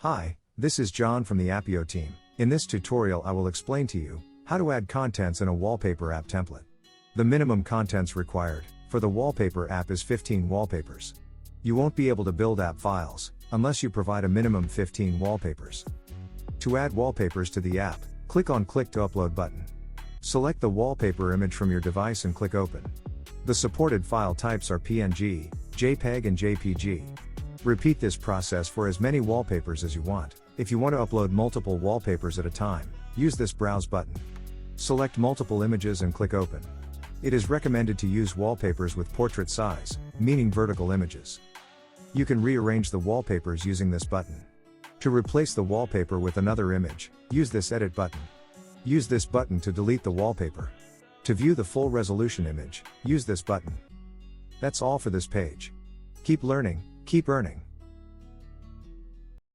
Hi, this is John from the Appio team. In this tutorial I will explain to you how to add contents in a wallpaper app template. The minimum contents required for the wallpaper app is 15 wallpapers. You won't be able to build app files unless you provide a minimum 15 wallpapers. To add wallpapers to the app, click on Click to Upload button. Select the wallpaper image from your device and click Open. The supported file types are PNG, JPEG and JPG. Repeat this process for as many wallpapers as you want. If you want to upload multiple wallpapers at a time, use this Browse button. Select multiple images and click Open. It is recommended to use wallpapers with portrait size, meaning vertical images. You can rearrange the wallpapers using this button. To replace the wallpaper with another image, use this Edit button. Use this button to delete the wallpaper. To view the full resolution image, use this button. That's all for this page. Keep learning, keep earning.